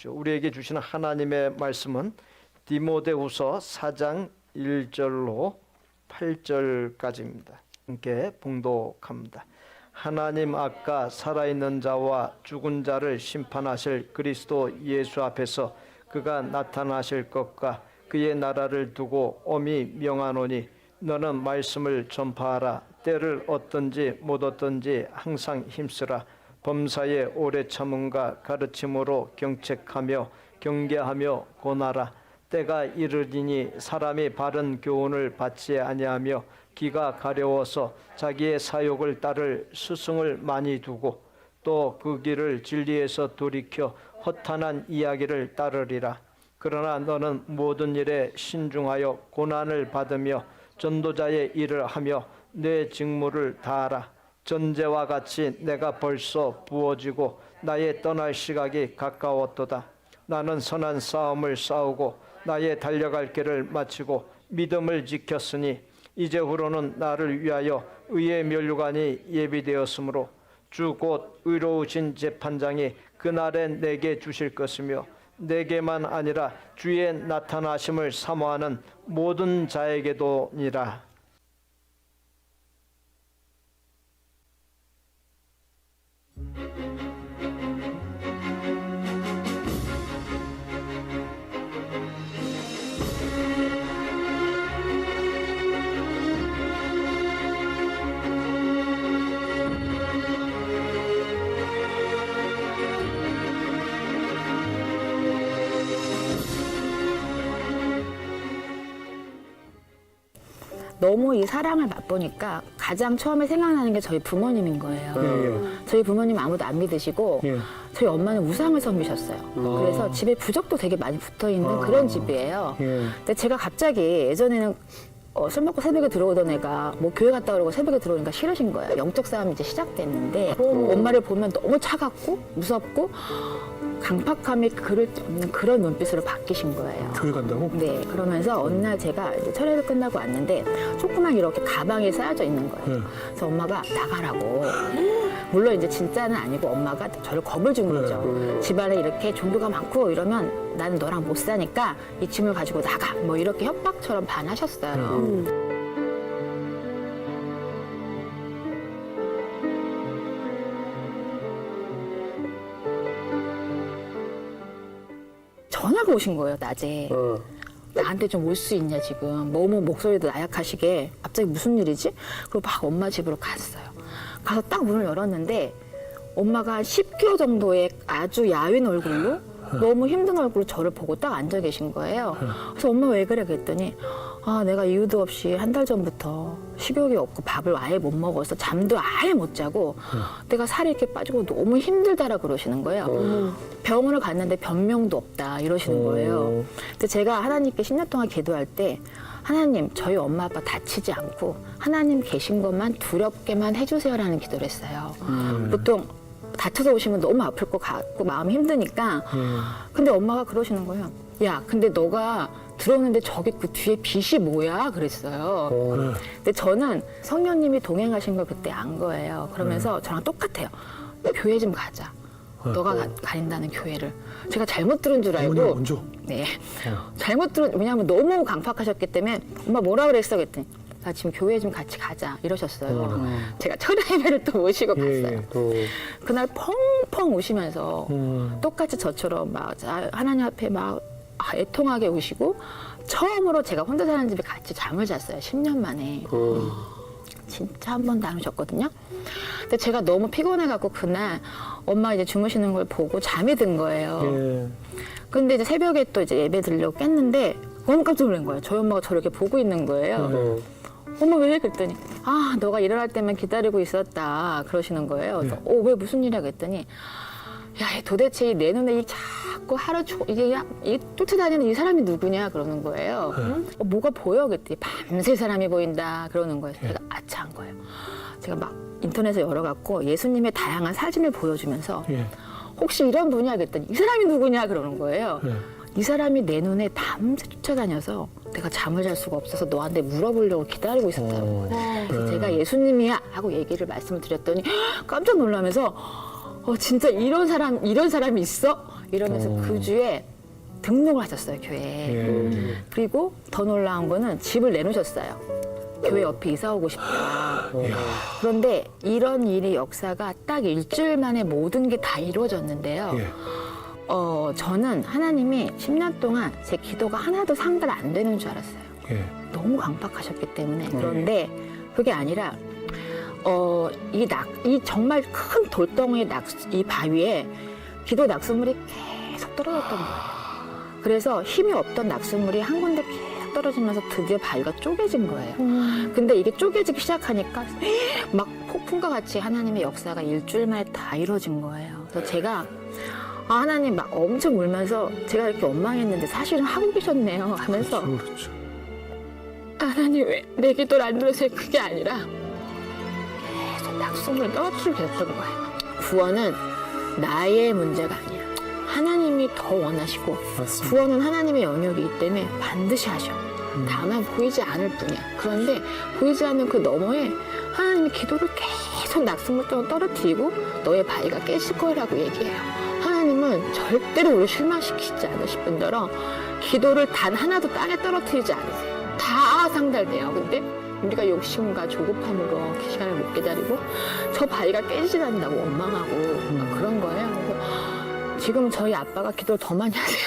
우리에게 주시는 하나님의 말씀은 디모데후서 4장 1절로 8절까지입니다. 함께 봉독합니다. 하나님 아까 살아있는 자와 죽은 자를 심판하실 그리스도 예수 앞에서 그가 나타나실 것과 그의 나라를 두고 엄히 명하노니 너는 말씀을 전파하라. 때를 얻든지 못 얻든지 항상 힘쓰라. 범사에 오래 참음과 가르침으로 경책하며 경계하며 권하라. 때가 이르리니 사람이 바른 교훈을 받지 아니하며 귀가 가려워서 자기의 사욕을 따를 스승을 많이 두고 또 그 길을 진리에서 돌이켜 허탄한 이야기를 따르리라. 그러나 너는 모든 일에 신중하여 고난을 받으며 전도자의 일을 하며 내 직무를 다하라. 전제와 같이 내가 벌써 부어지고 나의 떠날 시각이 가까웠도다. 나는 선한 싸움을 싸우고 나의 달려갈 길을 마치고 믿음을 지켰으니 이제후로는 나를 위하여 의의 면류관이 예비되었으므로 주 곧 의로우신 재판장이 그날에 내게 주실 것이며 내게만 아니라 주의 나타나심을 사모하는 모든 자에게도니라. 너무 이 사랑을 맛보니까 가장 처음에 생각나는 게 저희 부모님인 거예요. 저희 부모님 아무도 안 믿으시고 저희 엄마는 우상을 섬기셨어요. 그래서 집에 부적도 되게 많이 붙어있는 그런 집이에요. 근데 제가 갑자기 예전에는 술 먹고 새벽에 들어오던 애가 뭐 교회 갔다 오라고 새벽에 들어오니까 싫으신 거예요. 영적 싸움이 이제 시작됐는데 엄마를 보면 너무 차갑고 무섭고 강팍함이 그를 없는 그런 눈빛으로 바뀌신 거예요. 교회 간다고? 네. 그러면서 어느 날 제가 이제 철회를 끝나고 왔는데 조그만 이렇게 가방에 쌓여져 있는 거예요. 그래서 엄마가 나가라고. 물론 이제 진짜는 아니고 엄마가 저를 겁을 준 거죠. 집안에 이렇게 종교가 많고 이러면 나는 너랑 못 사니까 이 짐을 가지고 나가. 뭐 이렇게 협박처럼 반하셨어요. 전화가 오신 거예요, 낮에. 나한테 좀 올 수 있냐, 지금. 너무 목소리도 나약하시게. 갑자기 무슨 일이지? 그리고 막 엄마 집으로 갔어요. 가서 딱 문을 열었는데 엄마가 한 10kg 정도의 아주 야윈 얼굴로 너무 힘든 얼굴로 저를 보고 딱 앉아 계신 거예요. 그래서 엄마 왜 그래? 그랬더니 아, 내가 이유도 없이 한 달 전부터 식욕이 없고 밥을 아예 못 먹어서 잠도 아예 못 자고 내가 살이 이렇게 빠지고 너무 힘들다라 그러시는 거예요. 병원을 갔는데 변명도 없다 이러시는 거예요. 근데 제가 하나님께 10년 동안 기도할 때 하나님, 저희 엄마 아빠 다치지 않고 하나님 계신 것만 두렵게만 해주세요라는 기도를 했어요. 보통 다쳐서 오시면 너무 아플 것 같고 마음이 힘드니까. 근데 엄마가 그러시는 거예요. 야, 근데 너가 들어오는데 저기 그 뒤에 빛이 뭐야? 그랬어요. 근데 저는 성령님이 동행하신 걸 그때 안 거예요. 그러면서 저랑 똑같아요. 교회 좀 가자. 너가 가린다는 교회를. 제가 잘못 들은 줄 알고. 먼저? 네. 잘못 들은, 왜냐하면 너무 강팍하셨기 때문에 엄마 뭐라 그랬어? 그랬더니 나 지금 교회 좀 같이 가자 이러셨어요. 제가 철야 예배를 또 모시고 갔어요. 그날 펑펑 우시면서 똑같이 저처럼 막 하나님 앞에 막 애통하게 우시고 처음으로 제가 혼자 사는 집에 같이 잠을 잤어요. 10년 만에. 진짜 한 번도 안 오셨거든요. 근데 제가 너무 피곤해갖고 그날 엄마 이제 주무시는 걸 보고 잠이 든 거예요. 근데 이제 새벽에 또 이제 예배 드리려고 깼는데 너무 깜짝 놀란 거예요. 저희 엄마가 저를 이렇게 보고 있는 거예요. 엄마 왜? 그랬더니 아, 너가 일어날 때만 기다리고 있었다 그러시는 거예요. 그래서 왜 무슨 일이야? 그랬더니 야, 도대체 내 눈에 이 자꾸 하루 이게 쫓아다니는 이 사람이 누구냐 그러는 거예요. 뭐가 보여? 그랬더니 밤새 사람이 보인다 그러는 거예요. 제가 아차한 거예요. 제가 막 인터넷에 열어갖고 예수님의 다양한 사진을 보여주면서 혹시 이런 분이야? 그랬더니 이 사람이 누구냐 그러는 거예요. 이 사람이 내 눈에 밤새 쫓아다녀서 내가 잠을 잘 수가 없어서 너한테 물어보려고 기다리고 있었다는 거예요. 그래서 제가 예수님이야 하고 얘기를 말씀을 드렸더니 깜짝 놀라면서 진짜 이런 사람이 있어? 이러면서 그 주에 등록을 하셨어요, 교회에. 그리고 더 놀라운 거는 집을 내놓으셨어요. 교회 옆에 이사 오고 싶다. 그런데 이런 일이 역사가 딱 일주일 만에 모든 게 다 이루어졌는데요. 저는 하나님이 10년 동안 제 기도가 하나도 상달 안 되는 줄 알았어요. 너무 강박하셨기 때문에. 그런데 그게 아니라 이 정말 큰 돌덩이 이 바위에 기도 낙수물이 계속 떨어졌던 거예요. 그래서 힘이 없던 낙수물이 한 군데 계속 떨어지면서 드디어 바위가 쪼개진 거예요. 근데 이게 쪼개지기 시작하니까 막 폭풍과 같이 하나님의 역사가 일주일 만에 다 이루어진 거예요. 그래서 제가 하나님 막 엄청 울면서 제가 이렇게 원망했는데 사실은 하고 계셨네요 하면서 그렇죠. 하나님 왜 내 기도를 안 들으세요? 그게 아니라 계속 낙수물을 떨어뜨리고 계셨던 거예요. 구원은 나의 문제가 아니야. 하나님이 더 원하시고 맞습니다. 구원은 하나님의 영역이기 때문에 반드시 하셔. 다만 보이지 않을 뿐이야. 그런데 보이지 않는 그 너머에 하나님이 기도를 계속 낙수물처럼 떨어뜨리고 너의 바위가 깨질 거라고 얘기해요. 하나님은 절대로 우리를 실망시키지 않으실 뿐더러 기도를 단 하나도 땅에 떨어뜨리지 않으세요. 다 상달돼요. 근데 우리가 욕심과 조급함으로 그 시간을 못 기다리고 저 바위가 깨지지 않는다고 원망하고 그런 거예요. 그래서 지금 저희 아빠가 기도를 더 많이 하세요.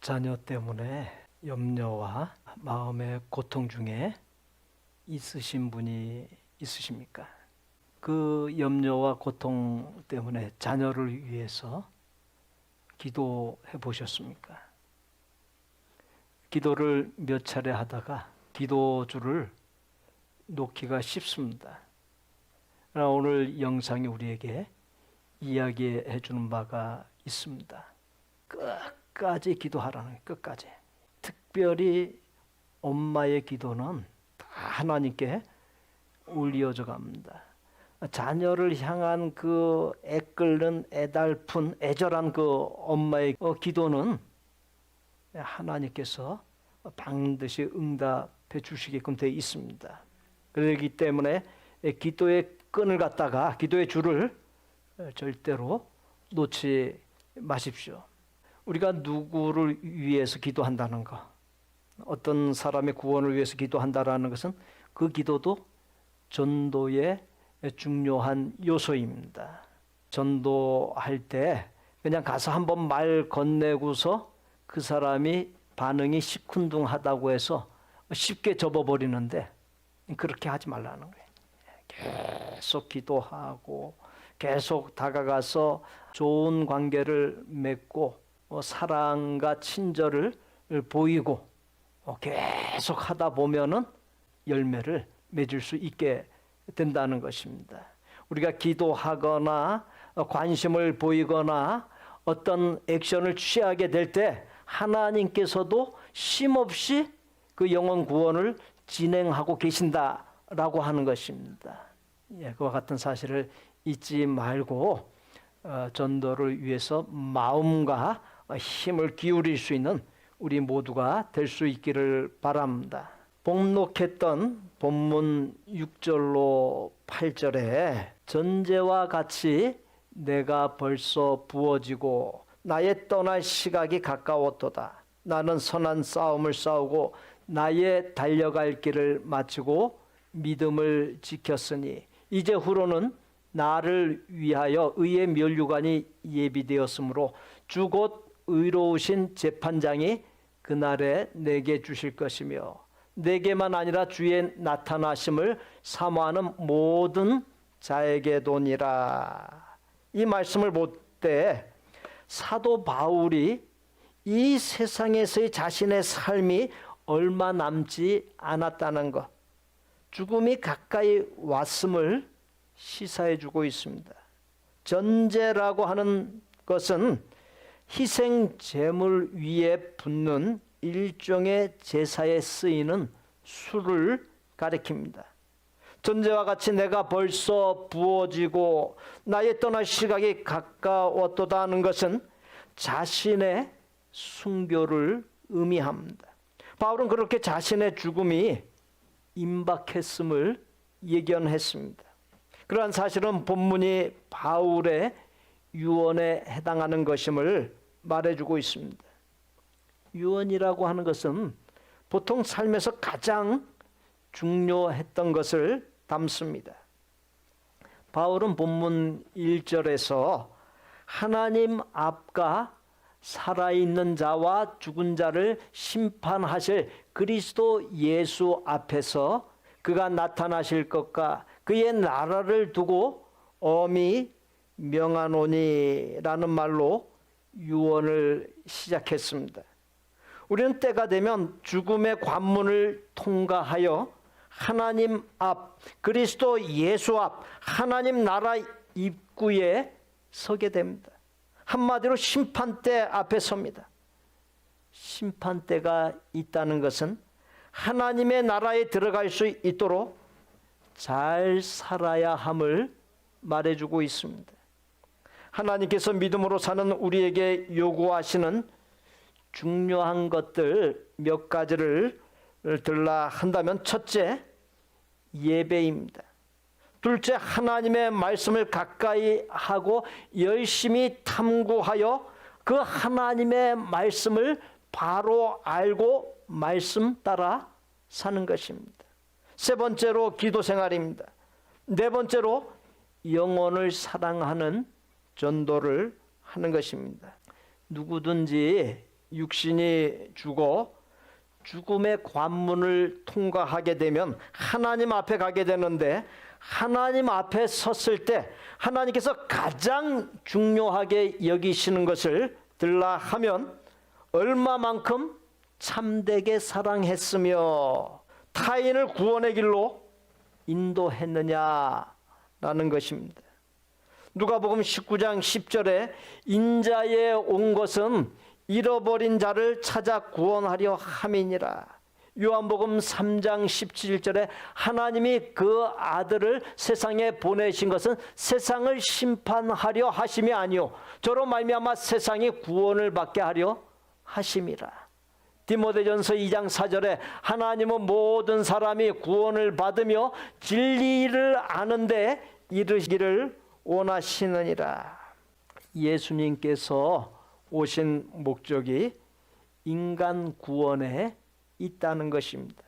자녀 때문에 염려와 마음의 고통 중에 있으신 분이 있으십니까? 그 염려와 고통 때문에 자녀를 위해서 기도해 보셨습니까? 기도를 몇 차례 하다가 기도줄을 놓기가 쉽습니다. 그러나 오늘 영상이 우리에게 이야기해 주는 바가 있습니다. 끝까지 기도하라는 거예요. 끝까지. 특별히 엄마의 기도는 다 하나님께 울려져 갑니다. 자녀를 향한 그 애끓는 애달픈 애절한 그 엄마의 기도는 하나님께서 반드시 응답해 주시게끔 되어 있습니다. 그렇기 때문에 기도의 끈을 갖다가 기도의 줄을 절대로 놓지 마십시오. 우리가 누구를 위해서 기도한다는 것, 어떤 사람의 구원을 위해서 기도한다라는 것은 그 기도도 전도의 중요한 요소입니다. 전도할 때 그냥 가서 한번 말 건네고서 그 사람이 반응이 시큰둥하다고 해서 쉽게 접어버리는데 그렇게 하지 말라는 거예요. 계속 기도하고 계속 다가가서 좋은 관계를 맺고 사랑과 친절을 보이고 계속 하다 보면은 열매를 맺을 수 있게 된다는 것입니다. 우리가 기도하거나 관심을 보이거나 어떤 액션을 취하게 될 때 하나님께서도 쉼없이 그 영혼 구원을 진행하고 계신다라고 하는 것입니다. 그와 같은 사실을 잊지 말고 전도를 위해서 마음과 힘을 기울일 수 있는 우리 모두가 될 수 있기를 바랍니다. 복록했던 본문 6절로 8절에 전제와 같이 내가 벌써 부어지고 나의 떠날 시각이 가까웠도다. 나는 선한 싸움을 싸우고 나의 달려갈 길을 마치고 믿음을 지켰으니 이제 후로는 나를 위하여 의의 면류관이 예비되었으므로 주 곧 의로우신 재판장이 그날에 내게 주실 것이며 내게만 아니라 주의 나타나심을 사모하는 모든 자에게도니라. 이 말씀을 볼 때 사도 바울이 이 세상에서의 자신의 삶이 얼마 남지 않았다는 것, 죽음이 가까이 왔음을 시사해 주고 있습니다. 전제라고 하는 것은 희생 제물 위에 붓는 일종의 제사에 쓰이는 술을 가리킵니다. 전제와 같이 내가 벌써 부어지고 나의 떠날 시각이 가까웠도다 하는 것은 자신의 순교를 의미합니다. 바울은 그렇게 자신의 죽음이 임박했음을 예견했습니다. 그러한 사실은 본문이 바울의 유언에 해당하는 것임을 말해주고 있습니다. 유언이라고 하는 것은 보통 삶에서 가장 중요했던 것을 담습니다. 바울은 본문 1절에서 하나님 앞과 살아있는 자와 죽은 자를 심판하실 그리스도 예수 앞에서 그가 나타나실 것과 그의 나라를 두고 엄히 명하노니라는 말로 유언을 시작했습니다. 우리는 때가 되면 죽음의 관문을 통과하여 하나님 앞, 그리스도 예수 앞, 하나님 나라 입구에 서게 됩니다. 한마디로 심판대 앞에 섭니다. 심판대가 있다는 것은 하나님의 나라에 들어갈 수 있도록 잘 살아야 함을 말해주고 있습니다. 하나님께서 믿음으로 사는 우리에게 요구하시는 중요한 것들 몇 가지를 들라 한다면, 첫째, 예배입니다. 둘째, 하나님의 말씀을 가까이 하고 열심히 탐구하여 그 하나님의 말씀을 바로 알고 말씀 따라 사는 것입니다. 세 번째로 기도 생활입니다. 네 번째로 영혼을 사랑하는 전도를 하는 것입니다. 누구든지 육신이 죽어 죽음의 관문을 통과하게 되면 하나님 앞에 가게 되는데, 하나님 앞에 섰을 때 하나님께서 가장 중요하게 여기시는 것을 들라 하면 얼마만큼 참되게 사랑했으며 타인을 구원의 길로 인도했느냐라는 것입니다. 누가복음 19장 10절에 인자에 온 것은 잃어버린 자를 찾아 구원하려 함이니라. 요한복음 3장 17절에 하나님이 그 아들을 세상에 보내신 것은 세상을 심판하려 하심이 아니요 저로 말미암아 세상이 구원을 받게 하려 하심이라. 디모데전서 2장 4절에 하나님은 모든 사람이 구원을 받으며 진리를 아는데 이르기를 원하시느니라. 예수님께서 오신 목적이 인간 구원에 있다는 것입니다.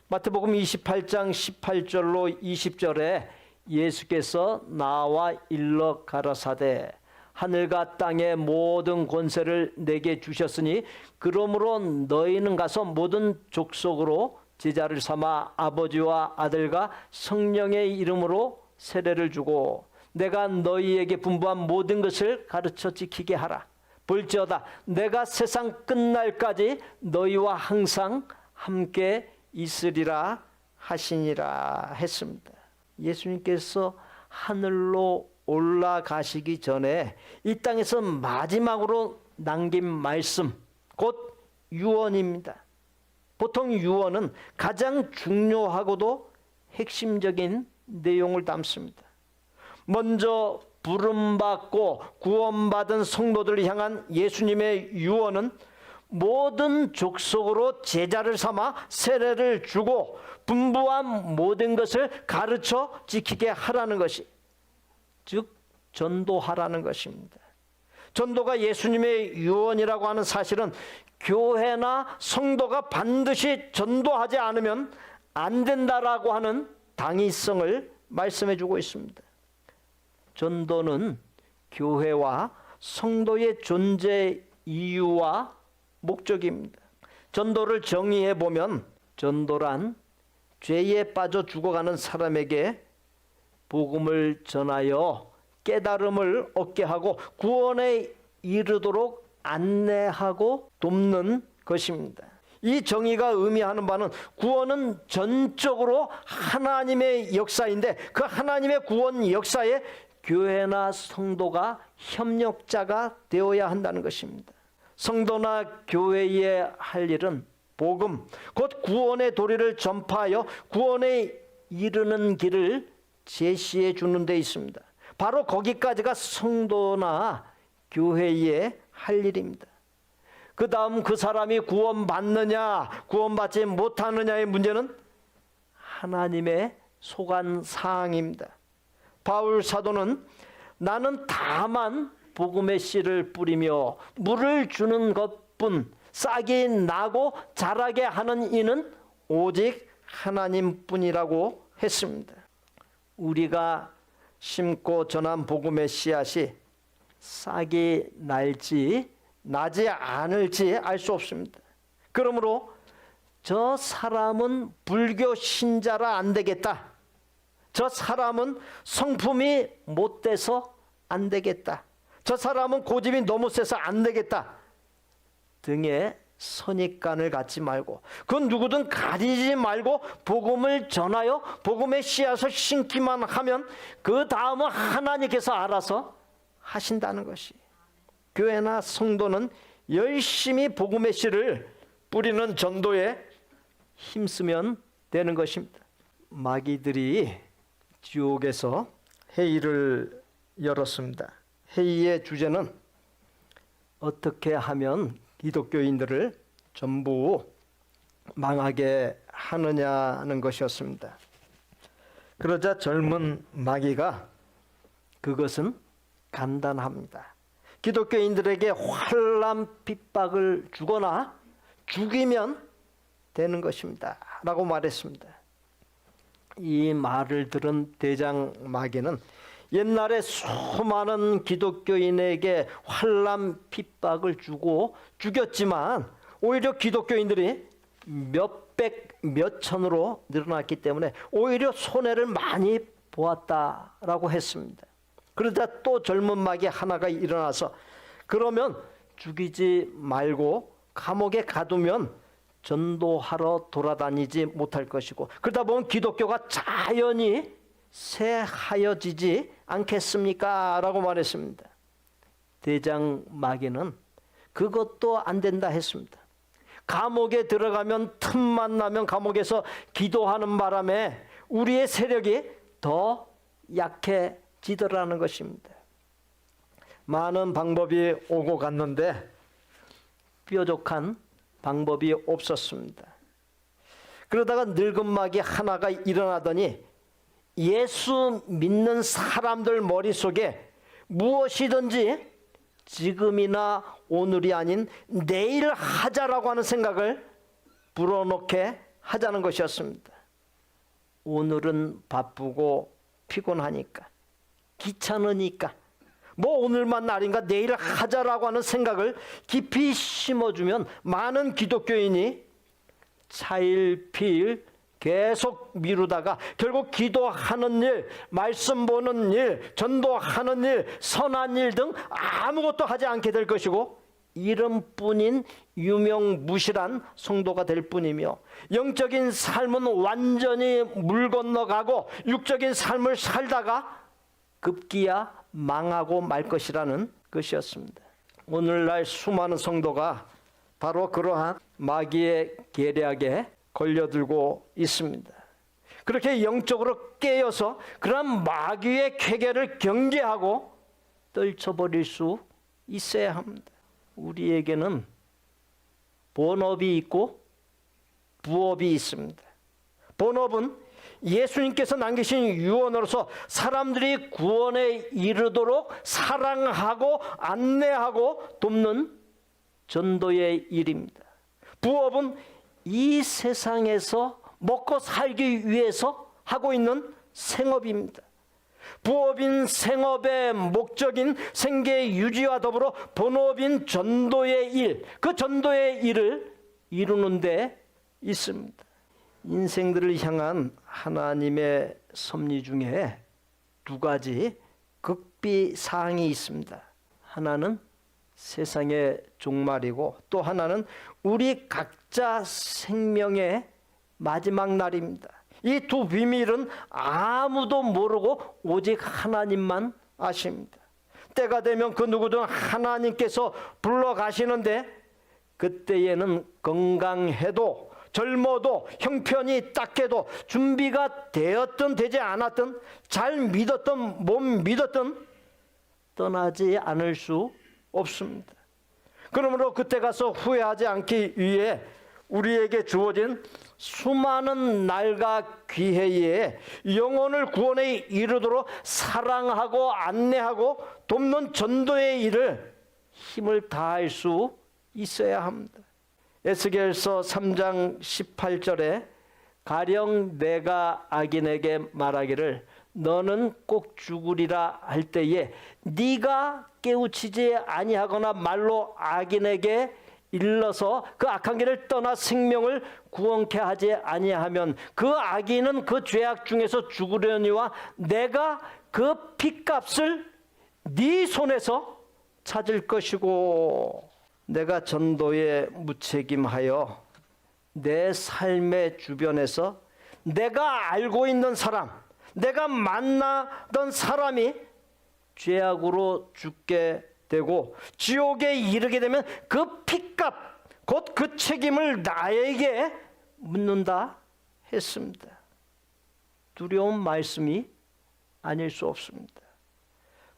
마태복음 28장 18절로 20절에 예수께서 나와 일러 가라사대 하늘과 땅의 모든 권세를 내게 주셨으니 그러므로 너희는 가서 모든 족속으로 제자를 삼아 아버지와 아들과 성령의 이름으로 세례를 주고 내가 너희에게 분부한 모든 것을 가르쳐 지키게 하라. 볼지어다 내가 세상 끝날까지 너희와 항상 함께 있으리라 하시니라 했습니다. 예수님께서 하늘로 올라가시기 전에 이 땅에서 마지막으로 남긴 말씀, 곧 유언입니다. 보통 유언은 가장 중요하고도 핵심적인 내용을 담습니다. 먼저 부름받고 구원받은 성도들을 향한 예수님의 유언은 모든 족속으로 제자를 삼아 세례를 주고 분부한 모든 것을 가르쳐 지키게 하라는 것이, 즉 전도하라는 것입니다. 전도가 예수님의 유언이라고 하는 사실은 교회나 성도가 반드시 전도하지 않으면 안 된다라고 하는 당위성을 말씀해 주고 있습니다. 전도는 교회와 성도의 존재 이유와 목적입니다. 전도를 정의해 보면 전도란 죄에 빠져 죽어가는 사람에게 복음을 전하여 깨달음을 얻게 하고 구원에 이르도록 안내하고 돕는 것입니다. 이 정의가 의미하는 바는 구원은 전적으로 하나님의 역사인데 그 하나님의 구원 역사에 교회나 성도가 협력자가 되어야 한다는 것입니다. 성도나 교회의 할 일은 복음, 곧 구원의 도리를 전파하여 구원에 이르는 길을 제시해 주는 데 있습니다. 바로 거기까지가 성도나 교회의 할 일입니다. 그 다음 그 사람이 구원받느냐 구원받지 못하느냐의 문제는 하나님의 소관 사항입니다. 바울 사도는 나는 다만 복음의 씨를 뿌리며 물을 주는 것뿐 싹이 나고 자라게 하는 이는 오직 하나님뿐이라고 했습니다. 우리가 심고 전한 복음의 씨앗이 싹이 날지 나지 않을지 알 수 없습니다. 그러므로 저 사람은 불교 신자라 안 되겠다. 저 사람은 성품이 못돼서 안 되겠다. 저 사람은 고집이 너무 세서 안 되겠다. 등의 선입관을 갖지 말고 그건 누구든 가리지 말고 복음을 전하여 복음의 씨앗을 심기만 하면 그 다음은 하나님께서 알아서 하신다는 것이. 교회나 성도는 열심히 복음의 씨를 뿌리는 전도에 힘쓰면 되는 것입니다. 마귀들이 지옥에서 회의를 열었습니다. 회의의 주제는 어떻게 하면 기독교인들을 전부 망하게 하느냐는 것이었습니다. 그러자 젊은 마귀가 그것은 간단합니다. 기독교인들에게 환난 핍박을 주거나 죽이면 되는 것입니다. 라고 말했습니다. 이 말을 들은 대장 마귀는 옛날에 수많은 기독교인에게 환난 핍박을 주고 죽였지만 오히려 기독교인들이 몇백 몇천으로 늘어났기 때문에 오히려 손해를 많이 보았다라고 했습니다. 그러다 또 젊은 마귀 하나가 일어나서 그러면 죽이지 말고 감옥에 가두면 전도하러 돌아다니지 못할 것이고 그러다 보면 기독교가 자연히 새하여지지 않겠습니까? 라고 말했습니다. 대장 마귀는 그것도 안 된다 했습니다. 감옥에 들어가면 틈만 나면 감옥에서 기도하는 바람에 우리의 세력이 더 약해지더라는 것입니다. 많은 방법이 오고 갔는데 뾰족한 방법이 없었습니다. 그러다가 늙은 마귀 하나가 일어나더니 예수 믿는 사람들 머릿속에 무엇이든지 지금이나 오늘이 아닌 내일 하자라고 하는 생각을 불어넣게 하자는 것이었습니다. 오늘은 바쁘고 피곤하니까 귀찮으니까 뭐 오늘만 날인가 내일 하자라고 하는 생각을 깊이 심어주면 많은 기독교인이 차일피일 계속 미루다가 결국 기도하는 일, 말씀 보는 일, 전도하는 일, 선한 일 등 아무것도 하지 않게 될 것이고 이름뿐인 유명무실한 성도가 될 뿐이며 영적인 삶은 완전히 물 건너가고 육적인 삶을 살다가 급기야 망하고 말 것이라는 것이었습니다. 오늘날 수많은 성도가 바로 그러한 마귀의 계략에 걸려들고 있습니다. 그렇게 영적으로 깨어서 그런 마귀의 쾌계를 경계하고 떨쳐버릴 수 있어야 합니다. 우리에게는 본업이 있고 부업이 있습니다. 본업은 예수님께서 남기신 유언으로서 사람들이 구원에 이르도록 사랑하고 안내하고 돕는 전도의 일입니다. 부업은 이 세상에서 먹고 살기 위해서 하고 있는 생업입니다. 부업인 생업의 목적인 생계 유지와 더불어 본업인 전도의 일, 그 전도의 일을 이루는 데 있습니다. 인생들을 향한 하나님의 섭리 중에 두 가지 극비사항이 있습니다. 하나는 세상의 종말이고 또 하나는 우리 각자 생명의 마지막 날입니다. 이 두 비밀은 아무도 모르고 오직 하나님만 아십니다. 때가 되면 그 누구든 하나님께서 불러가시는데 그때에는 건강해도 젊어도 형편이 딱해도 준비가 되었든 되지 않았든 잘 믿었든 못 믿었든 떠나지 않을 수 없습니다. 그러므로 그때 가서 후회하지 않기 위해 우리에게 주어진 수많은 날과 기회에 영혼을 구원에 이르도록 사랑하고 안내하고 돕는 전도의 일을 힘을 다할 수 있어야 합니다. 에스겔서 3장 18절에 가령 내가 악인에게 말하기를 너는 꼭 죽으리라 할 때에 네가 깨우치지 아니하거나 말로 악인에게 일러서 그 악한 길을 떠나 생명을 구원케 하지 아니하면 그 악인은 그 죄악 중에서 죽으려니와 내가 그 핏값을 네 손에서 찾을 것이고 내가 전도에 무책임하여 내 삶의 주변에서 내가 알고 있는 사람, 내가 만나던 사람이 죄악으로 죽게 되고 지옥에 이르게 되면 그 핏값, 곧 그 책임을 나에게 묻는다 했습니다. 두려운 말씀이 아닐 수 없습니다.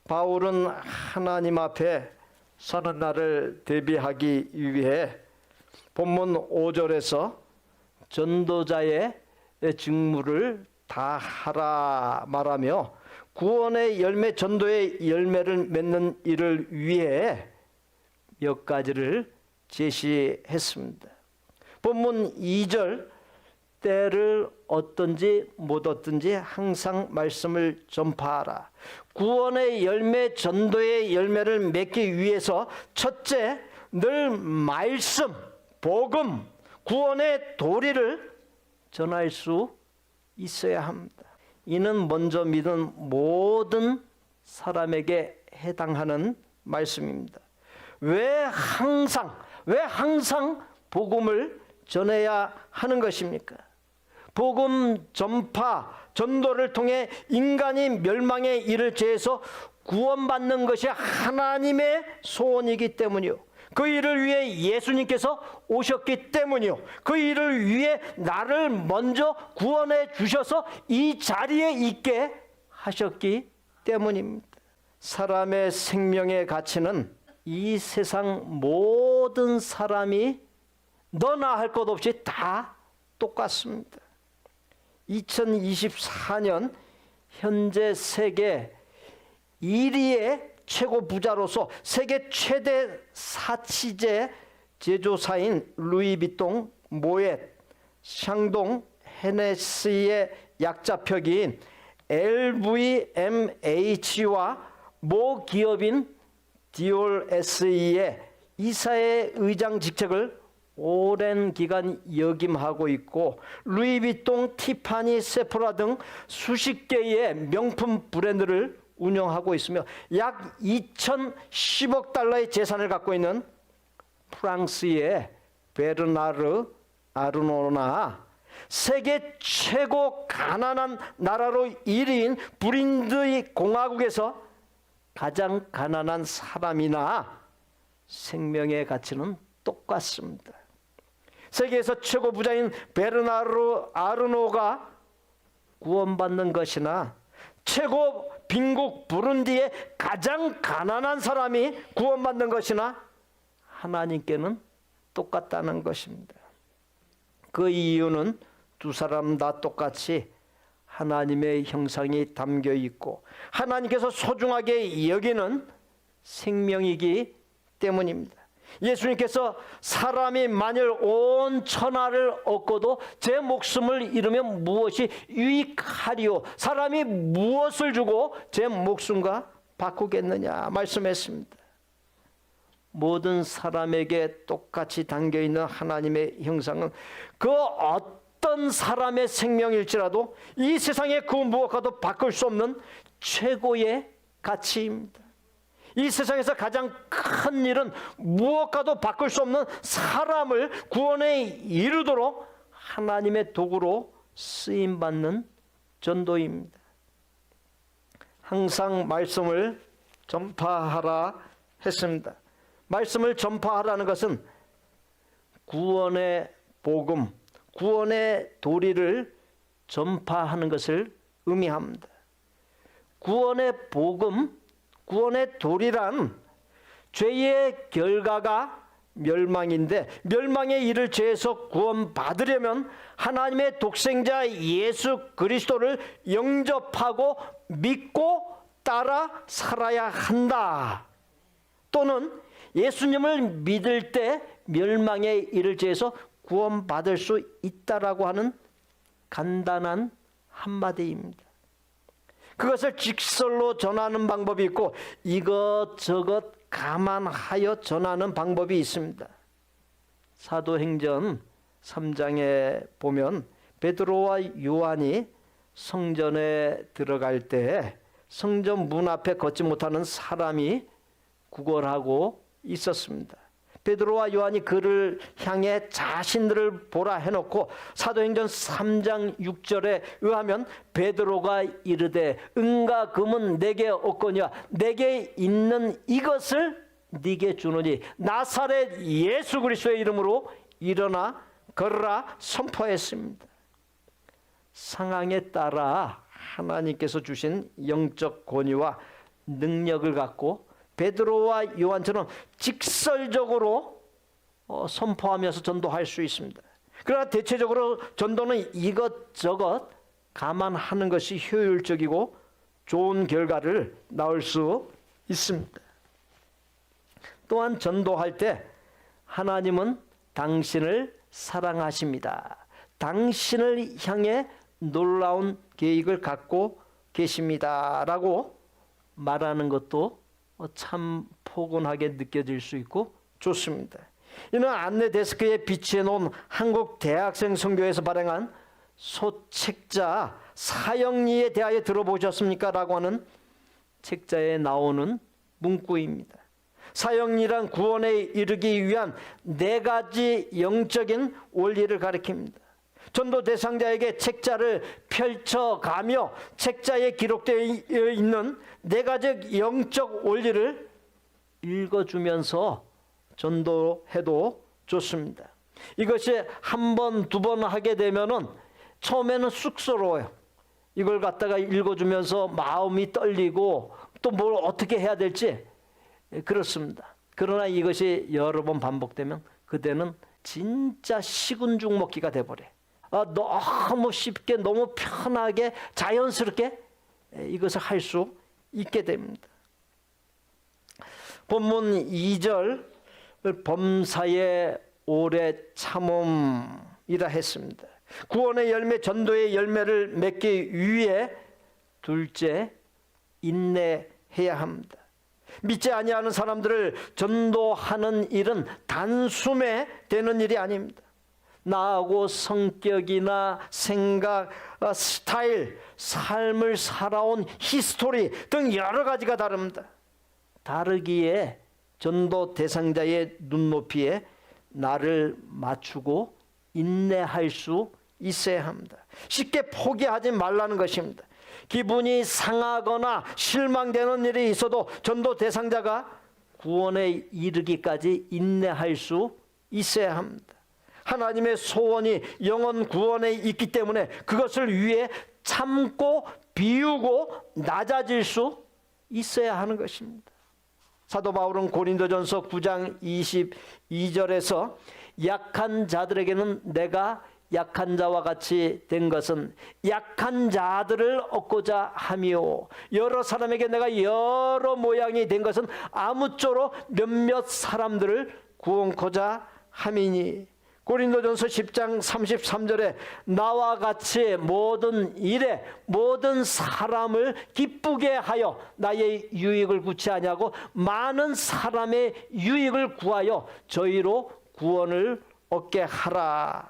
바울은 하나님 앞에 서는 날을 대비하기 위해 본문 5절에서 전도자의 직무를 다하라 말하며 구원의 열매, 전도의 열매를 맺는 일을 위해 몇 가지를 제시했습니다. 본문 2절 때를 얻든지 못 얻든지 항상 말씀을 전파하라. 구원의 열매, 전도의 열매를 맺기 위해서 첫째, 늘 말씀, 복음, 구원의 도리를 전할 수 있어야 합니다. 이는 먼저 믿은 모든 사람에게 해당하는 말씀입니다. 왜 항상 복음을 전해야 하는 것입니까? 복음 전파, 전도를 통해 인간이 멸망에 이를 죄에서 구원받는 것이 하나님의 소원이기 때문이요. 그 일을 위해 예수님께서 오셨기 때문이요. 그 일을 위해 나를 먼저 구원해 주셔서 이 자리에 있게 하셨기 때문입니다. 사람의 생명의 가치는 이 세상 모든 사람이 너나 할 것 없이 다 똑같습니다. 2024년 현재 세계 1위의 최고 부자로서 세계 최대 사치제 제조사인 루이비통, 모엣, 샹동, 헤네시의 약자표기인 LVMH와 모 기업인 디올 SE의 이사회 의장 직책을 오랜 기간 역임하고 있고 루이비통, 티파니, 세포라 등 수십 개의 명품 브랜드를 운영하고 있으며 약 2,010억 달러의 재산을 갖고 있는 프랑스의 베르나르 아르노나 세계 최고 가난한 나라로 1위인 브린드의 공화국에서 가장 가난한 사람이나 생명의 가치는 똑같습니다. 세계에서 최고 부자인 베르나르 아르노가 구원받는 것이나 최고 빈국 부룬디의 가장 가난한 사람이 구원받는 것이나 하나님께는 똑같다는 것입니다. 그 이유는 두 사람 다 똑같이 하나님의 형상이 담겨 있고 하나님께서 소중하게 여기는 생명이기 때문입니다. 예수님께서 사람이 만일 온 천하를 얻고도 제 목숨을 잃으면 무엇이 유익하리요? 사람이 무엇을 주고 제 목숨과 바꾸겠느냐 말씀했습니다. 모든 사람에게 똑같이 담겨있는 하나님의 형상은 그 어떤 사람의 생명일지라도 이 세상에 그 무엇과도 바꿀 수 없는 최고의 가치입니다. 이 세상에서 가장 큰 일은 무엇과도 바꿀 수 없는 사람을 구원에 이르도록 하나님의 도구로 쓰임받는 전도입니다. 항상 말씀을 전파하라 했습니다. 말씀을 전파하라는 것은 구원의 복음, 구원의 도리를 전파하는 것을 의미합니다. 구원의 복음, 구원의 도리란 죄의 결과가 멸망인데, 멸망의 이를 죄에서 구원받으려면 하나님의 독생자 예수 그리스도를 영접하고 믿고 따라 살아야 한다. 또는 예수님을 믿을 때 멸망의 이를 죄에서 구원받을 수 있다라고 하는 간단한 한마디입니다. 그것을 직설로 전하는 방법이 있고 이것저것 감안하여 전하는 방법이 있습니다. 사도행전 3장에 보면 베드로와 요한이 성전에 들어갈 때 성전 문 앞에 걷지 못하는 사람이 구걸하고 있었습니다. 베드로와 요한이 그를 향해 자신들을 보라 해놓고 사도행전 3장 6절에 의하면 베드로가 이르되 은과 금은 내게 없거니와 내게 있는 이것을 네게 주노니 나사렛 예수 그리스도의 이름으로 일어나 걸으라 선포했습니다. 상황에 따라 하나님께서 주신 영적 권위와 능력을 갖고 베드로와 요한처럼 직설적으로 선포하면서 전도할 수 있습니다. 그러나 대체적으로 전도는 이것저것 감안하는 것이 효율적이고 좋은 결과를 낳을 수 있습니다. 또한 전도할 때 하나님은 당신을 사랑하십니다. 당신을 향해 놀라운 계획을 갖고 계십니다. 라고 말하는 것도 참 포근하게 느껴질 수 있고 좋습니다. 이는 안내 데스크에 비치해 놓은 한국 대학생 선교에서 발행한 소책자 사형리에 대하여 들어보셨습니까? 라고 하는 책자에 나오는 문구입니다. 사형리란 구원에 이르기 위한 4가지 영적인 원리를 가리킵니다. 전도 대상자에게 책자를 펼쳐가며 책자에 기록되어 있는 4가지 영적 원리를 읽어주면서 전도해도 좋습니다. 이것이 한 번, 2번 하게 되면은 처음에는 쑥스러워요. 이걸 갖다가 읽어주면서 마음이 떨리고 또 뭘 어떻게 해야 될지 그렇습니다. 그러나 이것이 여러 번 반복되면 그때는 진짜 식은 죽 먹기가 돼버려요. 너무 쉽게 너무 편하게 자연스럽게 이것을 할 수 있게 됩니다. 본문 2절 범사의 오래 참음이라 했습니다. 구원의 열매 전도의 열매를 맺기 위해 둘째 인내해야 합니다. 믿지 아니하는 사람들을 전도하는 일은 단숨에 되는 일이 아닙니다. 나하고 성격이나 생각, 스타일, 삶을 살아온 히스토리 등 여러 가지가 다릅니다. 다르기에 전도 대상자의 눈높이에 나를 맞추고 인내할 수 있어야 합니다. 쉽게 포기하지 말라는 것입니다. 기분이 상하거나 실망되는 일이 있어도 전도 대상자가 구원에 이르기까지 인내할 수 있어야 합니다. 하나님의 소원이 영혼 구원에 있기 때문에 그것을 위해 참고 비우고 낮아질 수 있어야 하는 것입니다. 사도 바울은 고린도전서 9장 22절에서 약한 자들에게는 내가 약한 자와 같이 된 것은 약한 자들을 얻고자 함이요 여러 사람에게 내가 여러 모양이 된 것은 아무쪼록 몇몇 사람들을 구원코자 함이니. 고린도전서 10장 33절에 나와 같이 모든 일에 모든 사람을 기쁘게 하여 나의 유익을 구치 아니하고 많은 사람의 유익을 구하여 저희로 구원을 얻게 하라.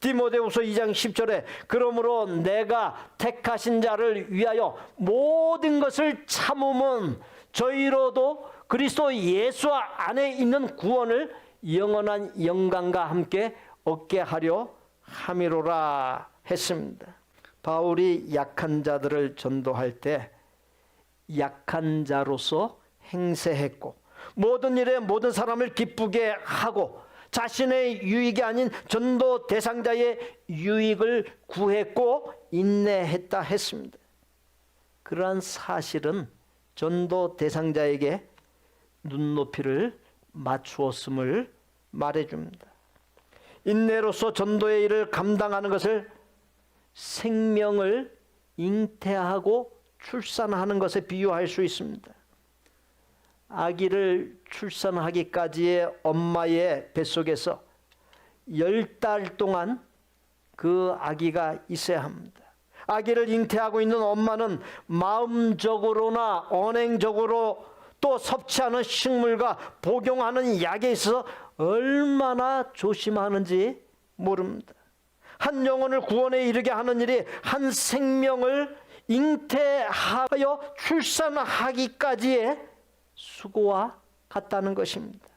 디모데후서 2장 10절에 그러므로 내가 택하신 자를 위하여 모든 것을 참음은 저희로도 그리스도 예수 안에 있는 구원을 영원한 영광과 함께 얻게 하려 함이로라 했습니다. 바울이 약한 자들을 전도할 때 약한 자로서 행세했고 모든 일에 모든 사람을 기쁘게 하고 자신의 유익이 아닌 전도 대상자의 유익을 구했고 인내했다 했습니다. 그러한 사실은 전도 대상자에게 눈높이를 맞추었음을 말해줍니다. 인내로서 전도의 일을 감당하는 것을 생명을 잉태하고 출산하는 것에 비유할 수 있습니다. 아기를 출산하기까지의 엄마의 뱃속에서 10달 동안 그 아기가 있어야 합니다. 아기를 잉태하고 있는 엄마는 마음적으로나 언행적으로 또 섭취하는 식물과 복용하는 약에 있어서 얼마나 조심하는지 모릅니다. 한 영혼을 구원에 이르게 하는 일이 한 생명을 잉태하여 출산하기까지의 수고와 같다는 것입니다.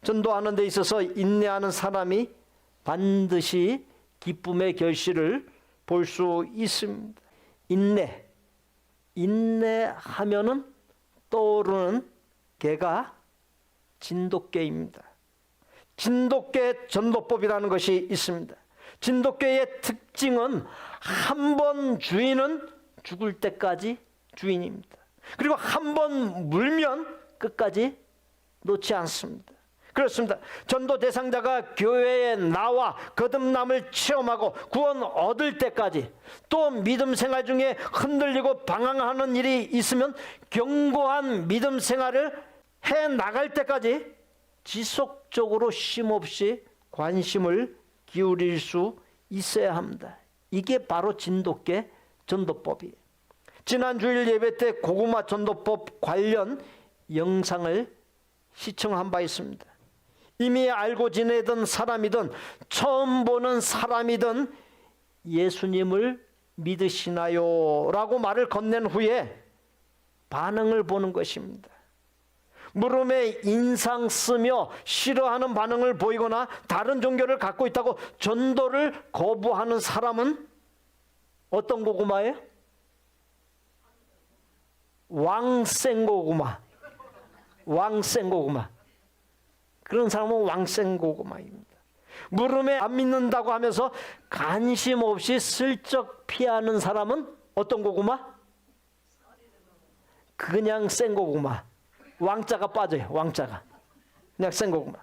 전도하는 데 있어서 인내하는 사람이 반드시 기쁨의 결실을 볼 수 있습니다. 인내하면은 떠오르는 개가 진돗개입니다. 진돗개 전도법이라는 것이 있습니다. 진돗개의 특징은 한 번 주인은 죽을 때까지 주인입니다. 그리고 한 번 물면 끝까지 놓지 않습니다. 그렇습니다. 전도 대상자가 교회에 나와 거듭남을 체험하고 구원 얻을 때까지 또 믿음 생활 중에 흔들리고 방황하는 일이 있으면 견고한 믿음 생활을 해 나갈 때까지 지속적으로 쉼없이 관심을 기울일 수 있어야 합니다. 이게 바로 진돗개 전도법이에요. 지난 주일 예배 때 고구마 전도법 관련 영상을 시청한 바 있습니다. 이미 알고 지내던 사람이든 처음 보는 사람이든 예수님을 믿으시나요? 라고 말을 건넨 후에 반응을 보는 것입니다. 물음에 인상 쓰며 싫어하는 반응을 보이거나 다른 종교를 갖고 있다고 전도를 거부하는 사람은 어떤 고구마예요? 왕생고구마. 왕생고구마. 그런 사람은 왕생고구마입니다. 물음에 안 믿는다고 하면서 관심 없이 슬쩍 피하는 사람은 어떤 고구마? 그냥 생고구마. 왕자가 빠져요. 왕자가. 그냥 생고구마.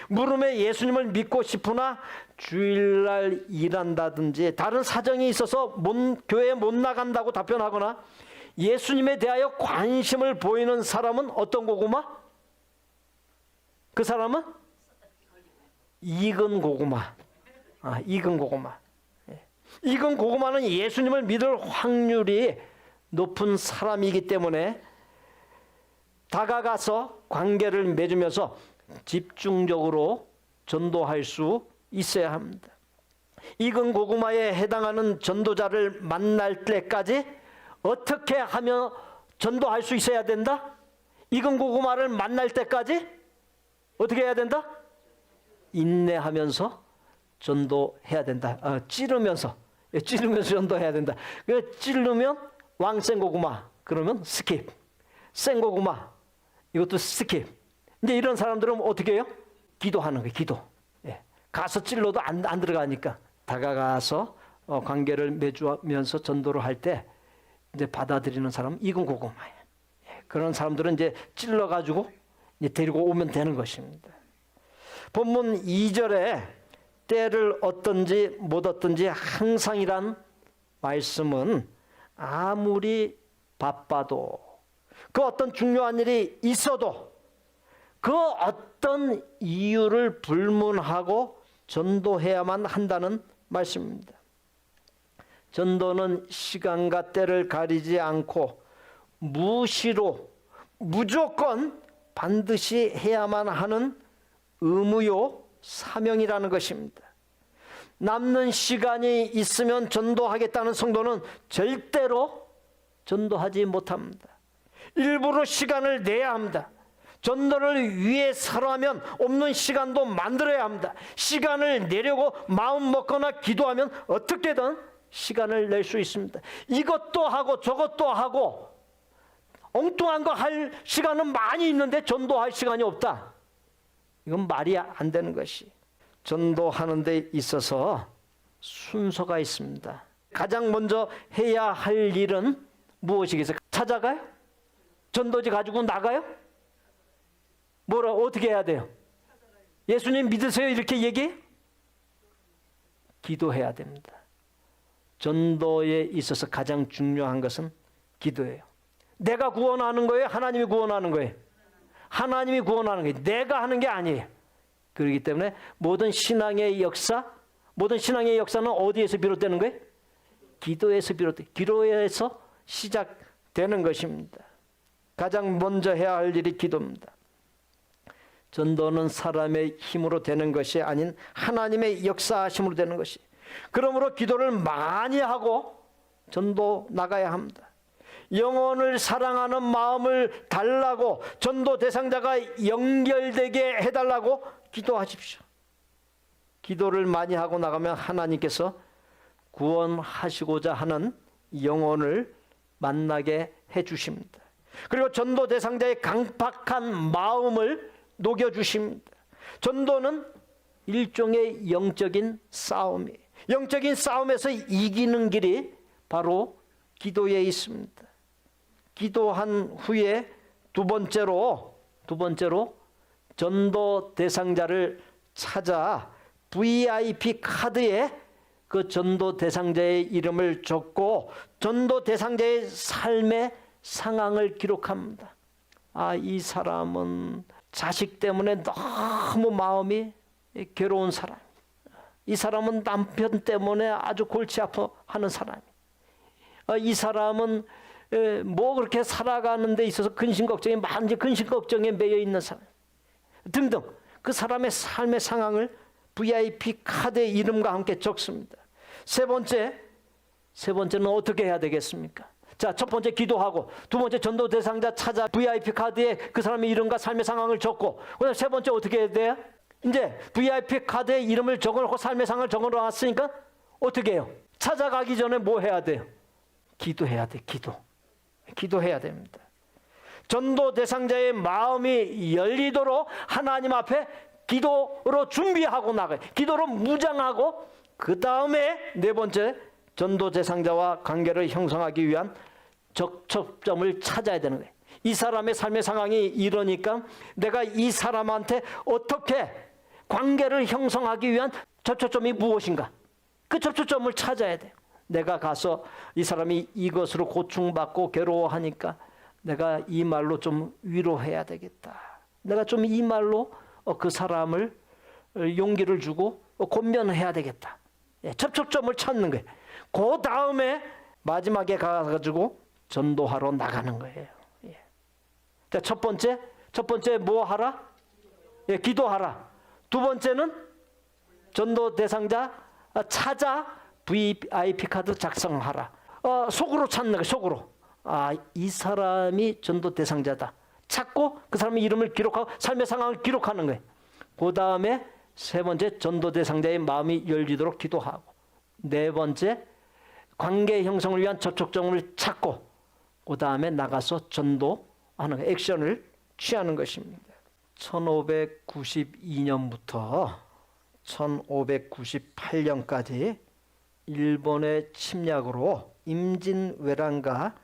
물음에 예수님을 믿고 싶으나 주일날 일한다든지 다른 사정이 있어서 교회에 못 나간다고 답변하거나 예수님에 대하여 관심을 보이는 사람은 어떤 고구마? 그 사람은 익은 고구마. 익은 고구마. 익은 고구마는 예수님을 믿을 확률이 높은 사람이기 때문에 다가가서 관계를 맺으면서 집중적으로 전도할 수 있어야 합니다. 익은 고구마에 해당하는 전도자를 만날 때까지 어떻게 하면 전도할 수 있어야 된다? 익은 고구마를 만날 때까지 어떻게 해야 된다? 인내하면서 전도해야 된다. 찌르면서 전도해야 된다. 찌르면 왕생고구마, 그러면 스킵. 생고구마, 이것도 스킵. 이제 이런 사람들은 어떻게 해요? 기도하는 거예요. 기도. 가서 찔러도 안 들어가니까 다가가서 관계를 맺으면서 전도를 할 때 이제 받아들이는 사람은 익은 고구마예요. 그런 사람들은 이제 찔러가지고 이제 데리고 오면 되는 것입니다. 본문 2절에 때를 얻든지 못 얻든지 항상이란 말씀은 아무리 바빠도 그 어떤 중요한 일이 있어도 그 어떤 이유를 불문하고 전도해야만 한다는 말씀입니다. 전도는 시간과 때를 가리지 않고 무시로 무조건 반드시 해야만 하는 의무요 사명이라는 것입니다. 남는 시간이 있으면 전도하겠다는 성도는 절대로 전도하지 못합니다. 일부러 시간을 내야 합니다. 전도를 위해서라면 없는 시간도 만들어야 합니다. 시간을 내려고 마음 먹거나 기도하면 어떻게든 시간을 낼 수 있습니다. 이것도 하고 저것도 하고 엉뚱한 거 할 시간은 많이 있는데 전도할 시간이 없다. 이건 말이 안 되는 것이. 전도하는 데 있어서 순서가 있습니다. 가장 먼저 해야 할 일은 무엇이겠어요? 찾아가요? 전도지 가지고 나가요? 어떻게 해야 돼요? 예수님 믿으세요? 이렇게 얘기해요? 기도해야 됩니다. 전도에 있어서 가장 중요한 것은 기도예요. 내가 구원하는 거예요? 하나님이 구원하는 거예요? 하나님이 구원하는 거예요. 내가 하는 게 아니에요. 그렇기 때문에 모든 신앙의 역사는 어디에서 비롯되는 거예요? 기도에서 비롯돼요. 기도에서 시작되는 것입니다. 가장 먼저 해야 할 일이 기도입니다. 전도는 사람의 힘으로 되는 것이 아닌 하나님의 역사하심으로 되는 것이. 그러므로 기도를 많이 하고 전도 나가야 합니다. 영혼을 사랑하는 마음을 달라고 전도 대상자가 연결되게 해달라고 기도하십시오. 기도를 많이 하고 나가면 하나님께서 구원하시고자 하는 영혼을 만나게 해주십니다. 그리고 전도 대상자의 강팍한 마음을 녹여주십니다. 전도는 일종의 영적인 싸움이에요. 영적인 싸움에서 이기는 길이 바로 기도에 있습니다. 기도한 후에 두 번째로 전도 대상자를 찾아 VIP 카드에 그 전도 대상자의 이름을 적고 전도 대상자의 삶의 상황을 기록합니다. 이 사람은 자식 때문에 너무 마음이 괴로운 사람. 이 사람은 남편 때문에 아주 골치 아파하는 사람. 이 사람은 그렇게 살아가는 데 있어서 근심 걱정에 매여 있는 사람 등등 그 사람의 삶의 상황을 VIP 카드의 이름과 함께 적습니다. 세 번째는 어떻게 해야 되겠습니까? 자, 첫 번째 기도하고 두 번째 전도 대상자 찾아 VIP 카드에 그 사람의 이름과 삶의 상황을 적고 그다음에 세 번째 어떻게 해야 돼요? 이제 VIP 카드에 이름을 적어놓고 삶의 상황을 적어놨으니까 어떻게 해요? 찾아가기 전에 뭐 해야 돼요? 기도해야 돼. 기도해야 됩니다. 전도 대상자의 마음이 열리도록 하나님 앞에 기도로 준비하고 나가요. 기도로 무장하고 그 다음에 네 번째 전도 대상자와 관계를 형성하기 위한 접촉점을 찾아야 되는 거예요. 이 사람의 삶의 상황이 이러니까 내가 이 사람한테 어떻게 관계를 형성하기 위한 접촉점이 무엇인가? 그 접촉점을 찾아야 돼요. 내가 가서 이 사람이 이것으로 고충받고 괴로워하니까 내가 이 말로 좀 위로해야 되겠다. 내가 좀 이 말로 그 사람을 용기를 주고 권면해야 되겠다. 접촉점을 찾는 거예요. 그 다음에 마지막에 가가지고 전도하러 나가는 거예요. 자, 첫 번째 뭐 하라? 기도하라. 두 번째는 전도 대상자 찾아 VIP 카드 작성하라. 속으로 찾는 거예요. 속으로. 이 사람이 전도 대상자다. 찾고 그 사람의 이름을 기록하고 삶의 상황을 기록하는 거예요. 그 다음에 세 번째 전도 대상자의 마음이 열리도록 기도하고 네 번째 관계 형성을 위한 접촉점을 찾고 그 다음에 나가서 전도하는 거예요. 액션을 취하는 것입니다. 1592년부터 1598년까지 일본의 침략으로 임진왜란과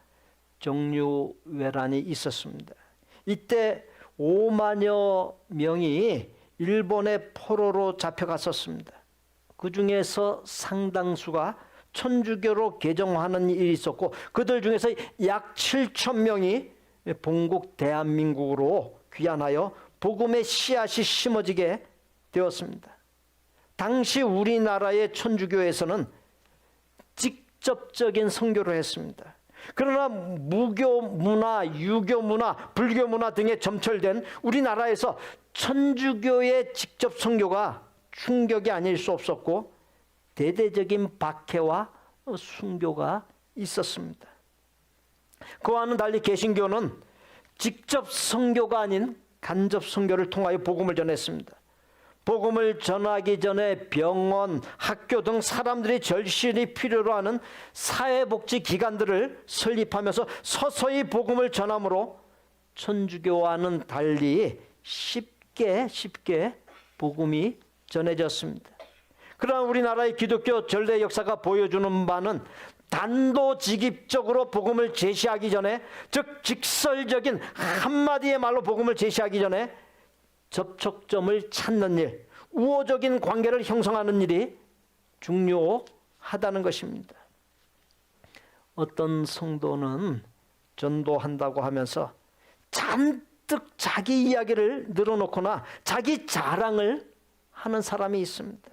정류왜란이 있었습니다. 이때 5만여 명이 일본의 포로로 잡혀갔었습니다. 그 중에서 상당수가 천주교로 개종하는 일이 있었고 그들 중에서 약 7천 명이 본국 대한민국으로 귀환하여 복음의 씨앗이 심어지게 되었습니다. 당시 우리나라의 천주교에서는 직접적인 선교를 했습니다. 그러나 무교 문화, 유교 문화, 불교 문화 등에 점철된 우리나라에서 천주교의 직접 선교가 충격이 아닐 수 없었고 대대적인 박해와 순교가 있었습니다. 그와는 달리 개신교는 직접 선교가 아닌 간접 선교를 통하여 복음을 전했습니다. 복음을 전하기 전에 병원, 학교 등 사람들이 절실히 필요로 하는 사회복지 기관들을 설립하면서 서서히 복음을 전함으로 천주교와는 달리 쉽게 복음이 전해졌습니다. 그러나 우리나라의 기독교 전례 역사가 보여주는 바는 단도직입적으로 복음을 제시하기 전에, 즉 직설적인 한마디의 말로 복음을 제시하기 전에 접촉점을 찾는 일, 우호적인 관계를 형성하는 일이 중요하다는 것입니다. 어떤 성도는 전도한다고 하면서 잔뜩 자기 이야기를 늘어놓거나 자기 자랑을 하는 사람이 있습니다.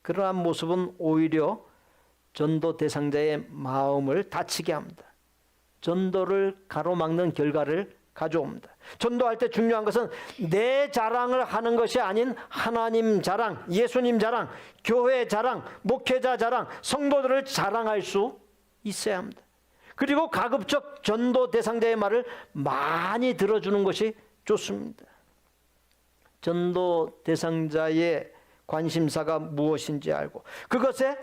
그러한 모습은 오히려 전도 대상자의 마음을 다치게 합니다. 전도를 가로막는 결과를 가져옵니다. 전도할 때 중요한 것은 내 자랑을 하는 것이 아닌 하나님 자랑, 예수님 자랑, 교회 자랑, 목회자 자랑, 성도들을 자랑할 수 있어야 합니다. 그리고 가급적 전도 대상자의 말을 많이 들어주는 것이 좋습니다. 전도 대상자의 관심사가 무엇인지 알고 그것에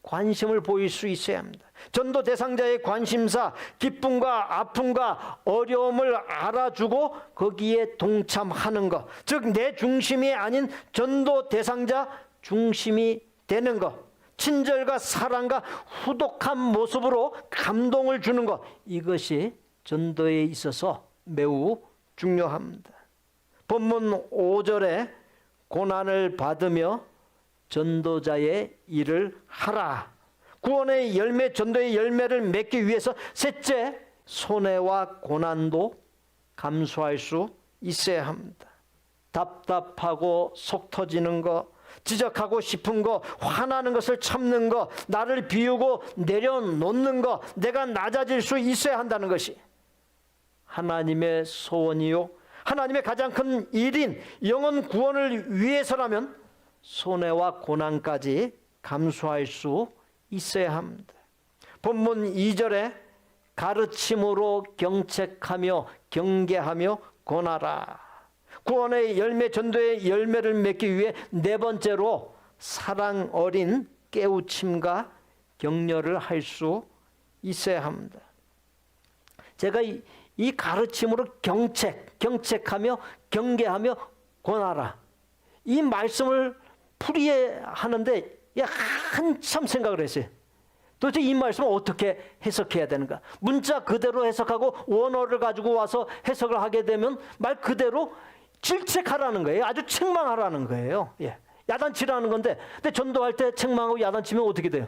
관심을 보일 수 있어야 합니다. 전도 대상자의 관심사, 기쁨과 아픔과 어려움을 알아주고 거기에 동참하는 것, 즉 내 중심이 아닌 전도 대상자 중심이 되는 것, 친절과 사랑과 후독한 모습으로 감동을 주는 것, 이것이 전도에 있어서 매우 중요합니다. 본문 5절에 고난을 받으며 전도자의 일을 하라. 구원의 열매, 전도의 열매를 맺기 위해서 셋째, 손해와 고난도 감수할 수 있어야 합니다. 답답하고 속 터지는 거, 지적하고 싶은 거, 화나는 것을 참는 거, 나를 비우고 내려놓는 거, 내가 낮아질 수 있어야 한다는 것이 하나님의 소원이요, 하나님의 가장 큰 일인 영혼 구원을 위해서라면 손해와 고난까지 감수할 수 있어야 합니다. 본문 2절에 가르침으로 경책하며 경계하며 권하라. 구원의 열매, 전도의 열매를 맺기 위해 네 번째로 사랑 어린 깨우침과 격려를 할 수 있어야 합니다. 제가 이 가르침으로 경책하며 경계하며 권하라, 이 말씀을 풀이하는데 한참 생각을 했어요. 도대체 이 말씀을 어떻게 해석해야 되는가? 문자 그대로 해석하고 원어를 가지고 와서 해석을 하게 되면 말 그대로 질책하라는 거예요. 아주 책망하라는 거예요. 야단치라는 건데, 근데 전도할 때 책망하고 야단치면 어떻게 돼요?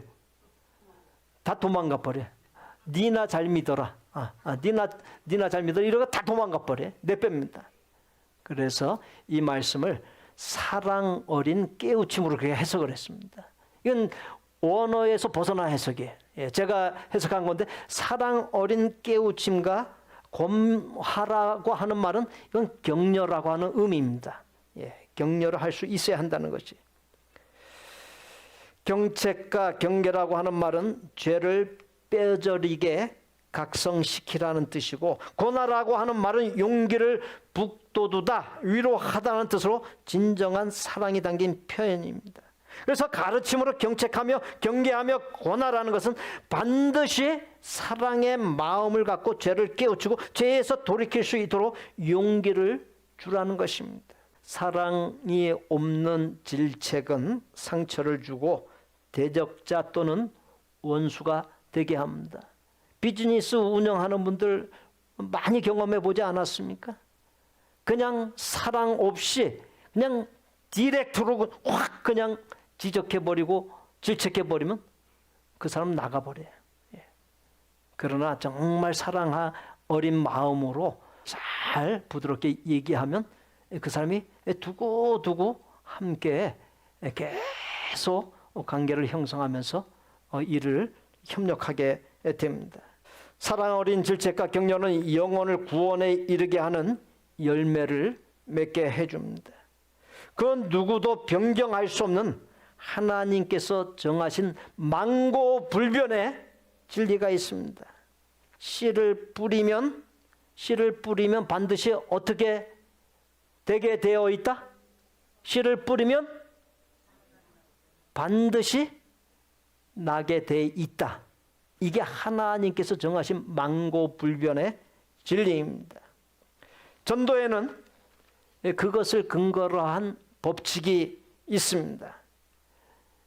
다 도망가 버려. 니나 잘 믿어라. 니나 잘 믿어라. 이러고 다 도망가 버려. 내뺍니다. 그래서 이 말씀을 사랑 어린 깨우침으로 그렇게 해석을 했습니다. 이건 원어에서 벗어난 해석이에요. 제가 해석한 건데, 사랑 어린 깨우침과 권하라고 하는 말은 이건 격려라고 하는 의미입니다. 격려를 할 수 있어야 한다는 것이. 경책과 경계라고 하는 말은 죄를 뼈저리게 각성시키라는 뜻이고, 권하라고 하는 말은 용기를 북돋우다, 위로하다는 뜻으로 진정한 사랑이 담긴 표현입니다. 그래서 가르침으로 경책하며 경계하며 권하라는 것은 반드시 사랑의 마음을 갖고 죄를 깨우치고 죄에서 돌이킬 수 있도록 용기를 주라는 것입니다. 사랑이 없는 질책은 상처를 주고 대적자 또는 원수가 되게 합니다. 비즈니스 운영하는 분들 많이 경험해 보지 않았습니까? 그냥 사랑 없이 그냥 디렉트로 확 그냥 지적해버리고 질책해버리면 그 사람 나가버려요. 그러나 정말 사랑 어린 마음으로 잘 부드럽게 얘기하면 그 사람이 두고두고 함께 계속 관계를 형성하면서 일을 협력하게 됩니다. 사랑 어린 질책과 격려는 영혼을 구원에 이르게 하는 열매를 맺게 해줍니다. 그건 누구도 변경할 수 없는 하나님께서 정하신 만고불변의 진리가 있습니다. 씨를 뿌리면 반드시 어떻게 되게 되어 있다. 씨를 뿌리면 반드시 나게 돼 있다. 이게 하나님께서 정하신 만고불변의 진리입니다. 전도에는 그것을 근거로 한 법칙이 있습니다.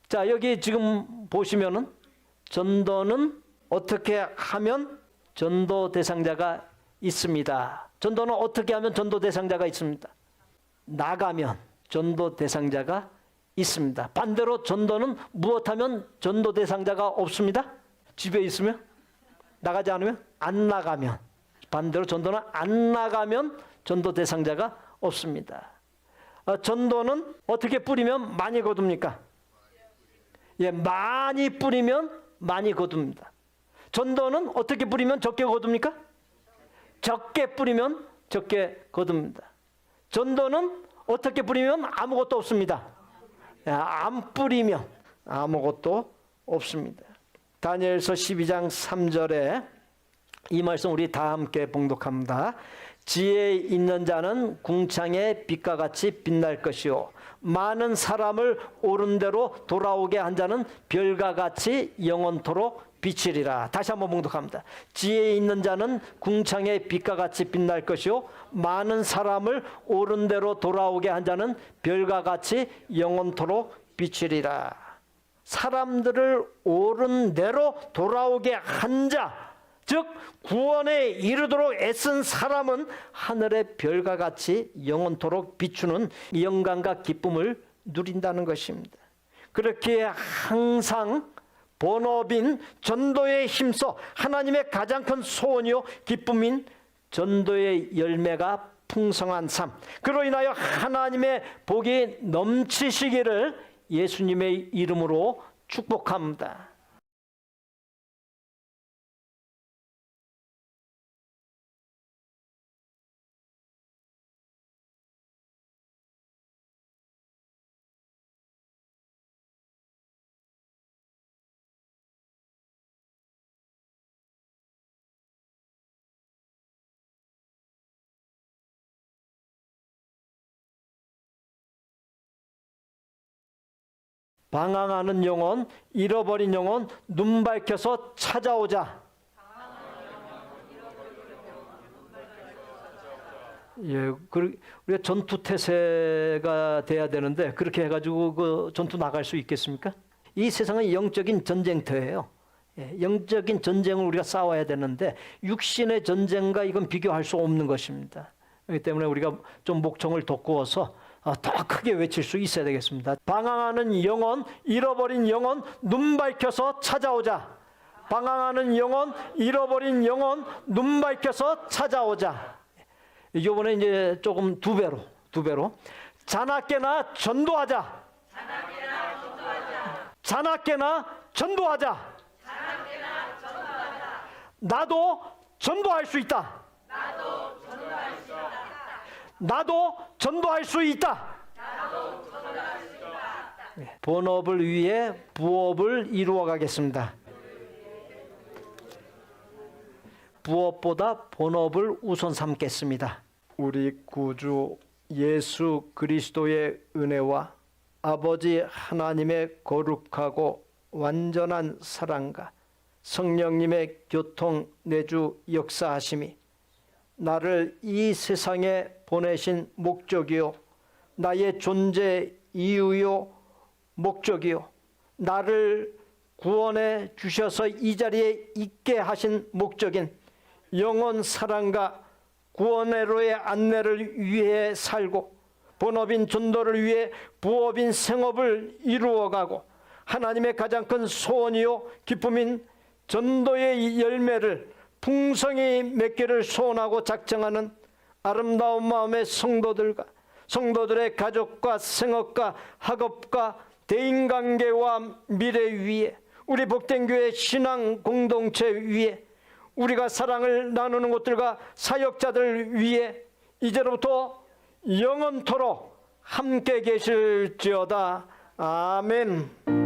자, 여기 지금 보시면은 전도는 어떻게 하면 전도 대상자가 있습니다. 전도는 어떻게 하면 전도 대상자가 있습니다. 나가면 전도 대상자가 있습니다. 반대로 전도는 무엇하면 전도 대상자가 없습니다. 집에 있으면, 나가지 않으면, 안 나가면. 반대로 전도는 안 나가면 전도 대상자가 없습니다. 전도는 어떻게 뿌리면 많이 거둡니까? 예, 많이 뿌리면 많이 거둡니다. 전도는 어떻게 뿌리면 적게 거둡니까? 적게 뿌리면 적게 거둡니다. 전도는 어떻게 뿌리면 아무것도 없습니다. 안 뿌리면 아무것도 없습니다. 다니엘서 12장 3절에 이 말씀 우리 다 함께 봉독합니다. 지혜 있는 자는 궁창의 빛과 같이 빛날 것이요 많은 사람을 옳은 대로 돌아오게 한 자는 별과 같이 영원토록 비치리라. 다시 한번 봉독합니다. 지혜 있는 자는 궁창의 빛과 같이 빛날 것이요 많은 사람을 옳은 대로 돌아오게 한 자는 별과 같이 영원토록 비치리라. 사람들을 옳은 대로 돌아오게 한 자, 즉 구원에 이르도록 애쓴 사람은 하늘의 별과 같이 영원토록 비추는 영광과 기쁨을 누린다는 것입니다. 그렇게 항상 본업인 전도에 힘써 하나님의 가장 큰 소원이요 기쁨인 전도의 열매가 풍성한 삶, 그로 인하여 하나님의 복이 넘치시기를 예수님의 이름으로 축복합니다. 방황하는 영혼, 잃어버린 영혼, 눈 밝혀서 찾아오자. 예, 우리가 전투 태세가 돼야 되는데 그렇게 해가지고 그 전투 나갈 수 있겠습니까? 이 세상은 영적인 전쟁터예요. 예, 영적인 전쟁을 우리가 싸워야 되는데 육신의 전쟁과 이건 비교할 수 없는 것입니다. 그렇기 때문에 우리가 좀 목청을 돋구어서 더 크게 외칠 수 있어야 되겠습니다. 방황하는 영혼, 잃어버린 영혼, 눈 밝혀서 찾아오자. 방황하는 영혼, 잃어버린 영혼, 눈 밝혀서 찾아오자. 이번에 이제 조금 두 배로. 자나깨나 전도하자. 자나깨나 전도하자. 나도 전도할 수 있다. 나도 전도할 수 있다. 본업을 위해 부업을 이루어 가겠습니다. 부업보다 본업을 우선 삼겠습니다. 우리 구주 예수 그리스도의 은혜와 아버지 하나님의 거룩하고 완전한 사랑과 성령님의 교통 내주 역사하심이 나를 이 세상에 보내신 목적이요 나의 존재 이유요 목적이요 나를 구원해 주셔서 이 자리에 있게 하신 목적인 영원 사랑과 구원회로의 안내를 위해 살고 본업인 전도를 위해 부업인 생업을 이루어가고 하나님의 가장 큰 소원이요 기쁨인 전도의 열매를 풍성히 맺기를 소원하고 작정하는 아름다운 마음의 성도들과 성도들의 가족과 생업과 학업과 대인관계와 미래 위에 우리 복된 교회 신앙 공동체 위에 우리가 사랑을 나누는 곳들과 사역자들 위에 이제로부터 영원토록 함께 계실지어다. 아멘.